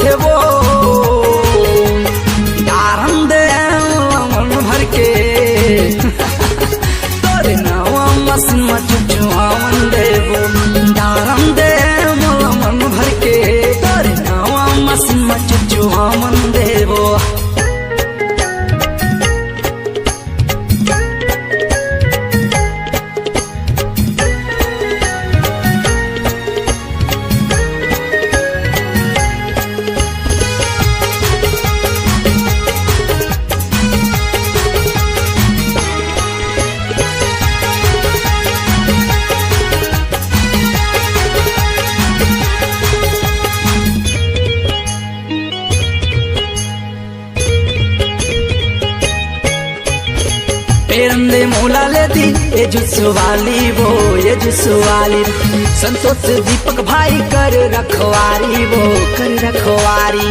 थे वो दारम दे मन भर के तोरे नावा मसन चुचुआ मन देवो दारम दे मन भर के तोरे नावा मसन चुचुआ मन देवो। पेरंदे मोला लेती ये जुस्वाली वो ये जुस्वाली संतोष दीपक भाई कर रखवारी वो कर रखवारी।